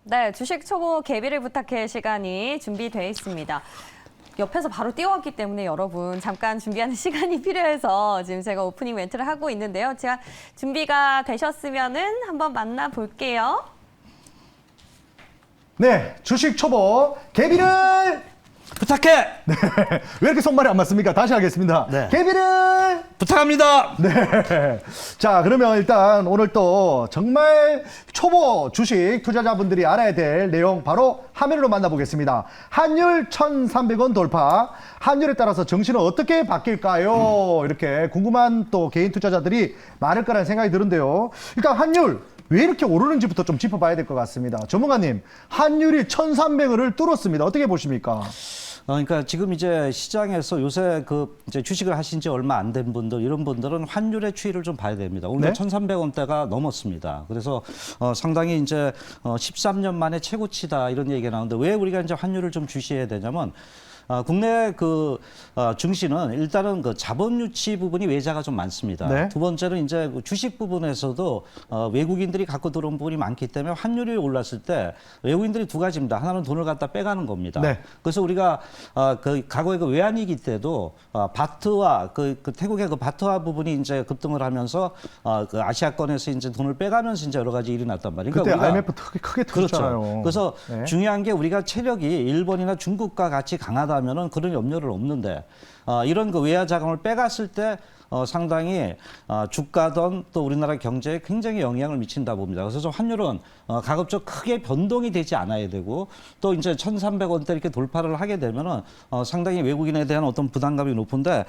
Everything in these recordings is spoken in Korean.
네, 주식 초보 개비를 부탁해 시간이 준비되어 있습니다. 옆에서 바로 뛰어왔기 때문에 여러분 잠깐 준비하는 시간이 필요해서 지금 제가 오프닝 멘트를 하고 있는데요. 제가 준비가 되셨으면은 한번 만나볼게요. 네, 주식 초보 개비를 부탁해! 네, 왜 이렇게 손말이 안 맞습니까? 다시 하겠습니다. 네. 개비를 부탁합니다! 네. 자, 그러면 일단 오늘 또 정말 초보 주식 투자자분들이 알아야 될 내용 바로 화면으로 만나보겠습니다. 환율 1,300원 돌파. 환율에 따라서 정신은 어떻게 바뀔까요? 이렇게 궁금한 또 개인 투자자들이 많을 거라는 생각이 드는데요. 일단 환율 왜 이렇게 오르는지부터 좀 짚어봐야 될 것 같습니다. 전문가님, 환율이 1,300원을 뚫었습니다. 어떻게 보십니까? 그러니까 지금 이제 시장에서 요새 그 이제 주식을 하신 지 얼마 안 된 분들, 이런 분들은 환율의 추이를 좀 봐야 됩니다. 오늘 네? 1,300원대가 넘었습니다. 그래서 상당히 이제 13년 만에 최고치다 이런 얘기가 나오는데 왜 우리가 이제 환율을 좀 주시해야 되냐면 국내 그 증시는 일단은 그 자본 유치 부분이 외자가 좀 많습니다. 네. 두 번째는 이제 그 주식 부분에서도 외국인들이 갖고 들어온 부분이 많기 때문에 환율이 올랐을 때 외국인들이 두 가지입니다. 하나는 돈을 갖다 빼가는 겁니다. 네. 그래서 우리가 그 과거에 그 외환위기 때도 바트와 그 태국의 그 바트화 부분이 이제 급등을 하면서 그 아시아권에서 이제 돈을 빼가면서 이제 여러 가지 일이 났단 말이에요. 그때 그러니까 IMF 크게 터졌잖아요. 그렇죠. 그래서 네. 중요한 게 우리가 체력이 일본이나 중국과 같이 강하다면은 그런 염려를 없는데 이런 그 외화 자금을 빼갔을 때 상당히 주가든 또 우리나라 경제에 굉장히 영향을 미친다 봅니다. 그래서 좀 환율은 가급적 크게 변동이 되지 않아야 되고 또 이제 1,300원대 이렇게 돌파를 하게 되면은 상당히 외국인에 대한 어떤 부담감이 높은데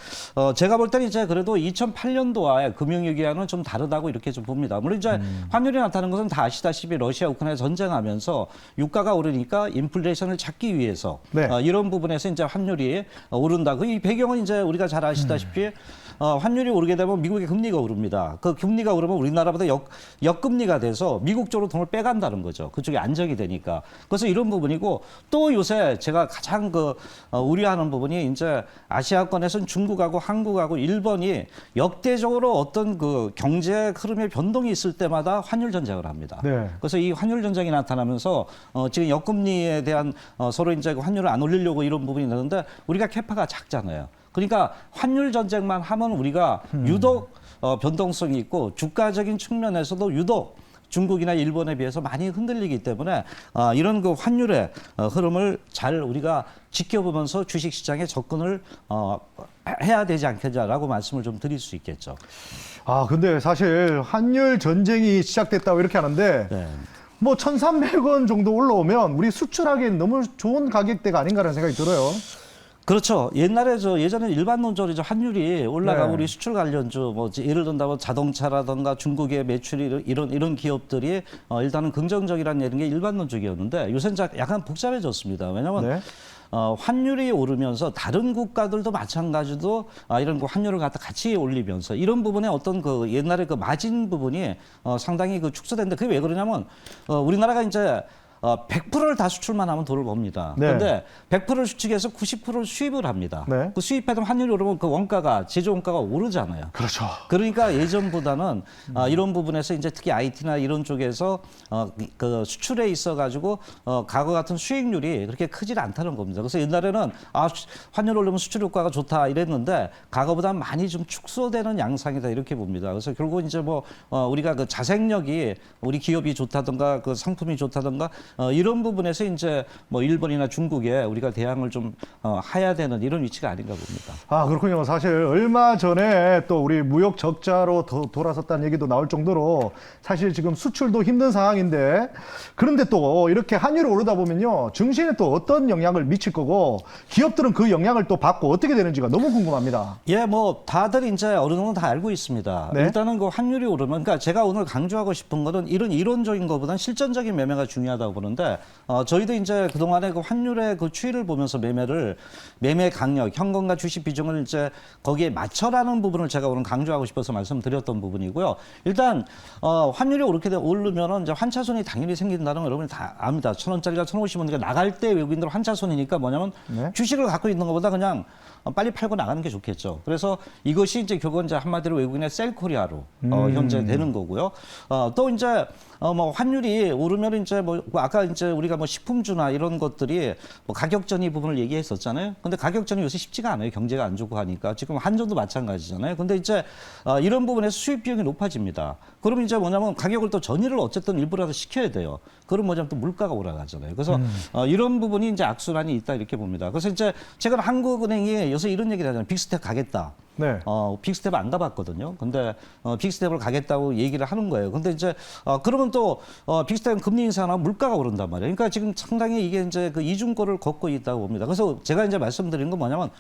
제가 볼 때는 이제 그래도 2008년도와의 금융위기와는 좀 다르다고 이렇게 좀 봅니다. 물론 이제 환율이 나타나는 것은 다 아시다시피 러시아 우크라이나 전쟁하면서 유가가 오르니까 인플레이션을 잡기 위해서 네. 이런 부분에서 이제 환율이 오른다. 그 이 배경은 이제 우리가 잘 아시다시피 환율이 오르게 되면 미국의 금리가 오릅니다. 그 금리가 오르면 우리나라보다 역금리가 돼서 미국 쪽으로 돈을 빼간다는 거죠. 그쪽이 안정이 되니까. 그래서 이런 부분이고 또 요새 제가 가장 우려하는 부분이 이제 아시아권에서는 중국하고 한국하고 일본이 역대적으로 어떤 그 경제 흐름의 변동이 있을 때마다 환율 전쟁을 합니다. 네. 그래서 이 환율 전쟁이 나타나면서 지금 역금리에 대한 서로 이제 환율을 안 올리려고 이런 부분이 나는데 우리가 캐파가 작잖아요. 그러니까 환율 전쟁만 하면 우리가 유독 변동성이 있고 주가적인 측면에서도 유독 중국이나 일본에 비해서 많이 흔들리기 때문에 이런 그 환율의 흐름을 잘 우리가 지켜보면서 주식시장에 접근을 해야 되지 않겠냐라고 말씀을 좀 드릴 수 있겠죠. 근데 사실 환율 전쟁이 시작됐다고 이렇게 하는데 네. 뭐 1,300원 정도 올라오면 우리 수출하기엔 너무 좋은 가격대가 아닌가라는 생각이 들어요. 그렇죠. 예전에 일반론적으로 환율이 올라가고 네. 우리 수출 관련주 뭐 예를 든다면 자동차라든가 중국의 매출이 이런 기업들이 일단은 긍정적이라는 이런 게 일반론적이었는데 요새는 약간 복잡해졌습니다. 왜냐하면 네. 환율이 오르면서 다른 국가들도 마찬가지로 이런 그 환율을 갖다 같이 올리면서 이런 부분에 어떤 그 옛날에 그 마진 부분이 상당히 그 축소됐는데 그게 왜 그러냐면 우리나라가 이제 100%를 다 수출만 하면 돈을 법니다. 네. 그런데 100%를 수출해서 90%를 수입을 합니다. 네. 그 수입해도 환율이 오르면 그 원가가 제조 원가가 오르잖아요. 그렇죠. 그러니까 예전보다는 이런 부분에서 이제 특히 IT나 이런 쪽에서 그 수출에 있어 가지고 과거 같은 수익률이 그렇게 크질 않다는 겁니다. 그래서 옛날에는 환율 오르면 수출 효과가 좋다 이랬는데 과거보다 많이 좀 축소되는 양상이다 이렇게 봅니다. 그래서 결국 이제 뭐 우리가 그 자생력이 우리 기업이 좋다든가 그 상품이 좋다든가 이런 부분에서 이제 뭐 일본이나 중국에 우리가 대항을 좀 해야 되는 이런 위치가 아닌가 봅니다. 그렇군요. 사실 얼마 전에 또 우리 무역 적자로 돌아섰다는 얘기도 나올 정도로 사실 지금 수출도 힘든 상황인데 그런데 또 이렇게 환율이 오르다 보면요. 증시에 또 어떤 영향을 미칠 거고 기업들은 그 영향을 또 받고 어떻게 되는지가 너무 궁금합니다. 예, 뭐 다들 이제 어느 정도 다 알고 있습니다. 네. 일단은 그 환율이 오르면, 그러니까 제가 오늘 강조하고 싶은 거는 이런 이론적인 것보다는 실전적인 매매가 중요하다고 보는데 저희도 이제 그 동안에 그 환율의 그 추이를 보면서 매매 강력, 현금과 주식 비중을 이제 거기에 맞춰라는 부분을 제가 오늘 강조하고 싶어서 말씀드렸던 부분이고요. 일단 환율이 오르면은 이제 환차손이 당연히 생긴다는 걸 여러분이 다 압니다. 1,000원짜리가 1,050원이니까 나갈 때 외국인들 환차손이니까 뭐냐면 네. 주식을 갖고 있는 것보다 그냥 빨리 팔고 나가는 게 좋겠죠. 그래서 이것이 이제 결국은 이제 한마디로 외국인의 셀코리아로 현재 되는 거고요. 또 이제 뭐 환율이 오르면 이제 뭐 아까 아까 이제 우리가 뭐 식품주나 이런 것들이 뭐 가격전이 부분을 얘기했었잖아요. 근데 가격전이 요새 쉽지가 않아요. 경제가 안 좋고 하니까. 지금 한전도 마찬가지잖아요. 근데 이제 이런 부분에서 수입 비용이 높아집니다. 그러면 이제 뭐냐면 가격을 또 전이를 어쨌든 일부라도 시켜야 돼요. 그럼 뭐냐면 또 물가가 올라가잖아요. 그래서 이런 부분이 이제 악순환이 있다 이렇게 봅니다. 그래서 이제 최근 한국은행이 요새 이런 얘기를 하잖아요. 빅스텝 가겠다. 네. 빅스텝 안 가봤거든요. 근데 빅스텝을 가겠다고 얘기를 하는 거예요. 근데 이제 그러면 또 빅스텝은 금리 인상하면 물가가 오른단 말이에요. 그러니까 지금 상당히 이게 이제 그 이중고를 걷고 있다고 봅니다. 그래서 제가 이제 말씀드리는 건 뭐냐면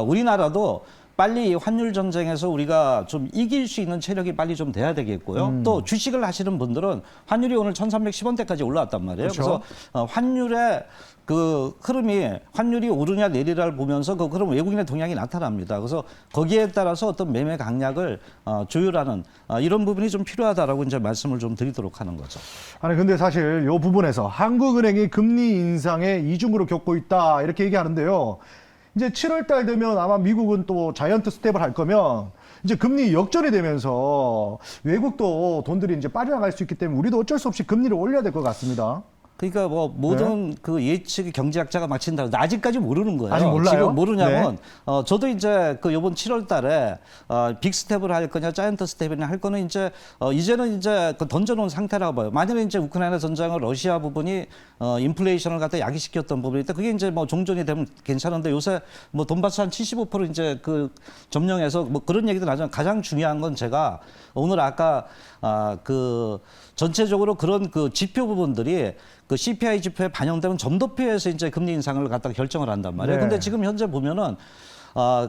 우리나라도 빨리 이 환율 전쟁에서 우리가 좀 이길 수 있는 체력이 빨리 좀 돼야 되겠고요. 또 주식을 하시는 분들은 환율이 오늘 1,310원대까지 올라왔단 말이에요. 그렇죠. 그래서 환율의 그 흐름이 환율이 오르냐 내리냐를 보면서 그 그런 외국인의 동향이 나타납니다. 그래서 거기에 따라서 어떤 매매 강약을 조율하는 이런 부분이 좀 필요하다라고 이제 말씀을 좀 드리도록 하는 거죠. 아니 근데 사실 이 부분에서 한국은행이 금리 인상에 이중으로 겪고 있다 이렇게 얘기하는데요. 이제 7월 달 되면 아마 미국은 또 자이언트 스텝을 할 거면 이제 금리 역전이 되면서 외국도 돈들이 이제 빠져나갈 수 있기 때문에 우리도 어쩔 수 없이 금리를 올려야 될 것 같습니다. 그러니까 뭐 모든 그 예측 경제학자가 마친다. 아직까지 모르는 거예요. 아직 몰라요? 지금 모르냐면 저도 이제 그 이번 7월달에 빅 스텝을 할 거냐, 자이언트 스텝이냐 할 거는 이제 이제는 이제 그 던져놓은 상태라고 봐요. 만약에 이제 우크라이나 전쟁을 러시아 부분이 인플레이션을 갖다 야기시켰던 부분이 있다. 그게 이제 뭐 종전이 되면 괜찮은데 요새 뭐 돈바스 한 75% 이제 그 점령해서 뭐 그런 얘기도 나지만 가장 중요한 건 제가 오늘 아까 그 전체적으로 그런 그 지표 부분들이 그 CPI 지표에 반영되면 점도표에서 이제 금리 인상을 갖다가 결정을 한단 말이에요. 네. 근데 지금 현재 보면은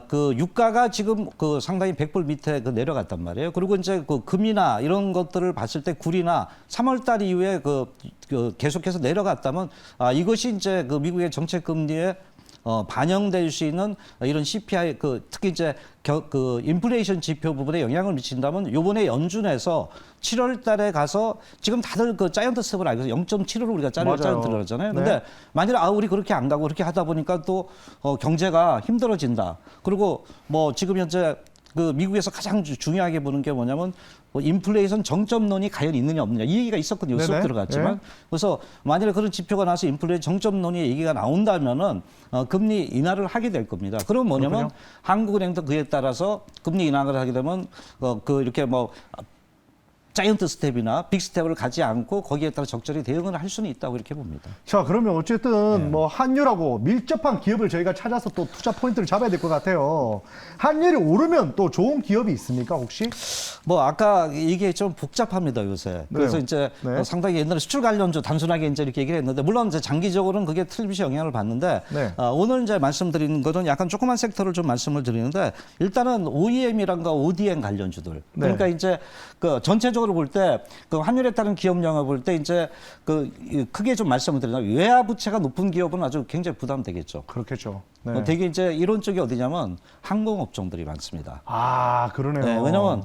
그 유가가 지금 그 상당히 100불 밑에 그 내려갔단 말이에요. 그리고 이제 그 금이나 이런 것들을 봤을 때 굴이나 3월 달 이후에 그 계속해서 내려갔다면 이것이 이제 그 미국의 정책 금리에 반영될 수 있는 이런 CPI 특히 이제 그 인플레이션 지표 부분에 영향을 미친다면 요번에 연준에서 7월 달에 가서 지금 다들 그 자이언트 스텝을 알고 있어요. 0.75를 우리가 자이언트를 하잖아요. 근데 네. 만약에 우리 그렇게 안 가고 그렇게 하다 보니까 또 경제가 힘들어진다. 그리고 뭐 지금 현재 그 미국에서 가장 중요하게 보는 게 뭐냐면 뭐 인플레이션 정점론이 과연 있느냐 없느냐 이 얘기가 있었거든요. 쑥 네네. 들어갔지만 네. 그래서 만약에 그런 지표가 나서 인플레이션 정점론의 얘기가 나온다면은 금리 인하를 하게 될 겁니다. 그럼 뭐냐면 그렇군요. 한국은행도 그에 따라서 금리 인하를 하게 되면 그 이렇게 뭐 자이언트 스텝이나 빅 스텝을 가지 않고 거기에 따라 적절히 대응을 할 수는 있다고 이렇게 봅니다. 자, 그러면 어쨌든 뭐 환율하고 밀접한 기업을 저희가 찾아서 또 투자 포인트를 잡아야 될 것 같아요. 환율이 오르면 또 좋은 기업이 있습니까, 혹시? 뭐 아까 이게 좀 복잡합니다 요새. 그래서 네. 이제 네. 상당히 옛날에 수출 관련주 단순하게 이제 이렇게 얘기를 했는데 물론 이제 장기적으로는 그게 틀림없이 영향을 받는데 네. 오늘 이제 말씀드리는 거는 약간 조그만 섹터를 좀 말씀을 드리는데 일단은 OEM이란가 ODM 관련주들. 그러니까 이제 그 전체적으로 볼 때 그 환율에 따른 기업 영향을 볼 때 이제 그 크게 좀 말씀을 드리면 외화 부채가 높은 기업은 아주 굉장히 부담되겠죠. 그렇겠죠. 네. 되게 이제 이런 쪽이 어디냐면 항공업종들이 많습니다. 아, 그러네요. 네, 왜냐면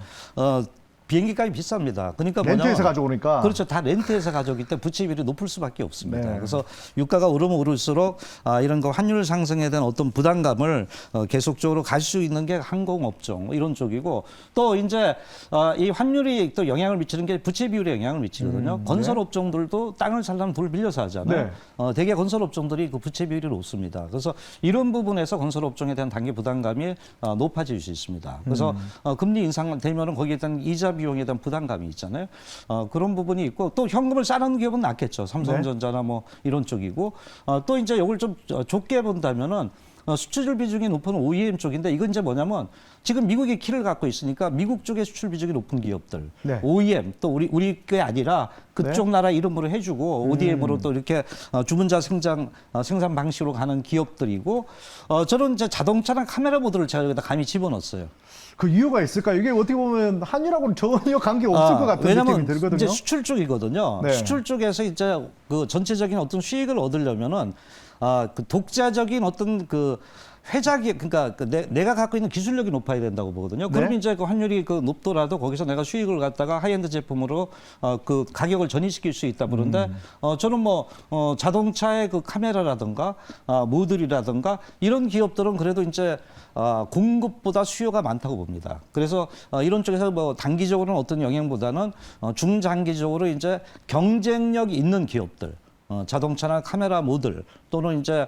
비행기값이 비쌉니다. 그러니까 렌트에서 뭐냐면 가져오니까. 그렇죠. 다 렌트에서 가져오기 때문에 부채 비율이 높을 수밖에 없습니다. 네. 그래서 유가가 오르면 오를수록 이런 거 환율 상승에 대한 어떤 부담감을 계속적으로 갈 수 있는 게 항공업종 이런 쪽이고 또 이제 이 환율이 또 영향을 미치는 게 부채 비율에 영향을 미치거든요. 건설업종들도 땅을 살려면 돌 빌려서 하잖아요. 네. 대개 건설업종들이 그 부채 비율이 높습니다. 그래서 이런 부분에서 건설업종에 대한 단기 부담감이 높아질 수 있습니다. 그래서 금리 인상 되면은 거기에 대한 이자 비용에 대한 부담감이 있잖아요. 그런 부분이 있고 또 현금을 쌓는 기업은 낫겠죠. 삼성전자나 뭐 이런 쪽이고 또 이제 이걸 좀 좁게 본다면은 수출 비중이 높은 OEM 쪽인데 이건 이제 뭐냐면 지금 미국이 키를 갖고 있으니까 미국 쪽의 수출 비중이 높은 기업들 네. OEM 또 우리 게 아니라 그쪽 나라 이름으로 해주고 ODM으로 또 이렇게 주문자 생산 방식으로 가는 기업들이고 저는 이제 자동차랑 카메라 모드를 제가 여기다 감히 집어넣었어요. 그 이유가 있을까요? 이게 어떻게 보면 환율하고는 전혀 관계 없을 것 같은 왜냐면 느낌이 들거든요. 이제 수출 쪽이거든요. 네. 수출 쪽에서 이제 그 전체적인 어떤 수익을 얻으려면은 그 독자적인 어떤 그 회작이 그러니까 내가 갖고 있는 기술력이 높아야 된다고 보거든요. 그럼 네. 이제 그 환율이 그 높더라도 거기서 내가 수익을 갖다가 하이엔드 제품으로 그 가격을 전이시킬 수 있다 그런데 저는 뭐 자동차의 그 카메라라든가 모듈이라든가 이런 기업들은 그래도 이제 공급보다 수요가 많다고 봅니다. 그래서 이런 쪽에서 뭐 단기적으로는 어떤 영향보다는 중장기적으로 이제 경쟁력 있는 기업들. 자동차나 카메라 모듈 또는 이제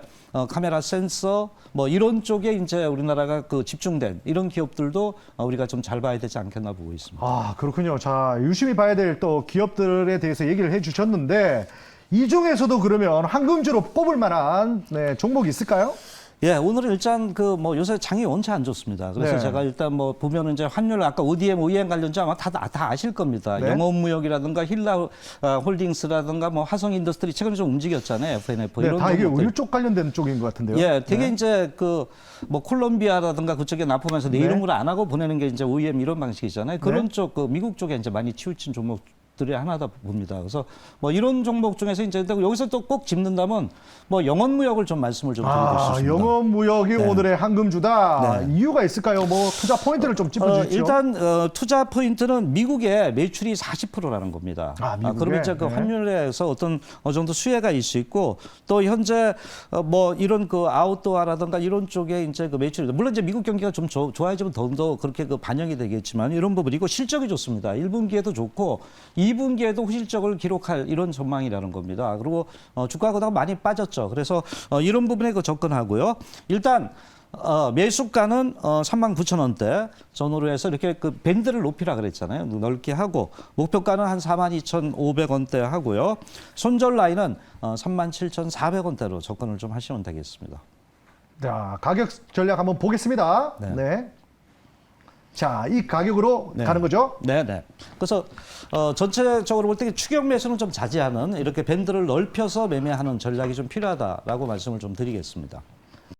카메라 센서 뭐 이런 쪽에 이제 우리나라가 그 집중된 이런 기업들도 우리가 좀 잘 봐야 되지 않겠나 보고 있습니다. 아, 그렇군요. 자, 유심히 봐야 될 또 기업들에 대해서 얘기를 해주셨는데 이 중에서도 그러면 황금주로 뽑을 만한 네, 종목이 있을까요? 예, 오늘은 일단 그 뭐 요새 장이 원체 안 좋습니다. 그래서 네. 제가 일단 뭐 보면은 이제 환율 아까 ODM, OEM 관련주 아마 다 아실 겁니다. 네. 영업무역이라든가 힐라 홀딩스라든가 뭐 화성인더스트리 최근에 좀 움직였잖아요. FNF 네, 이런 다 이게 종목들. 의류 쪽 관련된 쪽인 것 같은데요. 예, 되게 네. 이제 그 뭐 콜롬비아라든가 그쪽에 납품해서 내 네. 이름으로 안 하고 보내는 게 이제 OEM 이런 방식이잖아요. 그런 네. 쪽 그 미국 쪽에 이제 많이 치우친 종목들이 하나다 봅니다. 그래서 뭐 이런 종목 중에서 이제 여기서 또 꼭 짚는다면 뭐 영업무역을 좀 말씀을 좀 드리고 싶습니다. 영업무역이 네. 오늘의 황금주다. 네. 이유가 있을까요? 뭐 투자 포인트를 좀 짚어주십시오. 일단 투자 포인트는 미국의 매출이 40%라는 겁니다. 아, 미국에? 그러면 이제 그 네. 환율에서 어떤 정도 수혜가 있을 수 있고 또 현재 뭐 이런 그 아웃도어라든가 이런 쪽에 이제 그 매출이 물론 이제 미국 경기가 좀 좋아지면 더 그렇게 그 반영이 되겠지만 이런 부분이고 실적이 좋습니다. 1분기에도 좋고 2분기에도 실적을 기록할 이런 전망이라는 겁니다. 그리고 주가가 많이 빠졌죠. 그래서 이런 부분에 그 접근하고요. 일단 매수가는 39,000원대 전후로 해서 이렇게 그 밴드를 높이라 그랬잖아요. 넓게 하고 목표가는 한 42,500원대 하고요. 손절 라인은 37,400원대로 접근을 좀 하시면 되겠습니다. 자, 가격 전략 한번 보겠습니다. 네. 네. 자, 이 가격으로 네. 가는 거죠? 네네. 그래서 전체적으로 볼 때 추격 매수는 좀 자제하는 이렇게 밴드를 넓혀서 매매하는 전략이 좀 필요하다라고 말씀을 좀 드리겠습니다.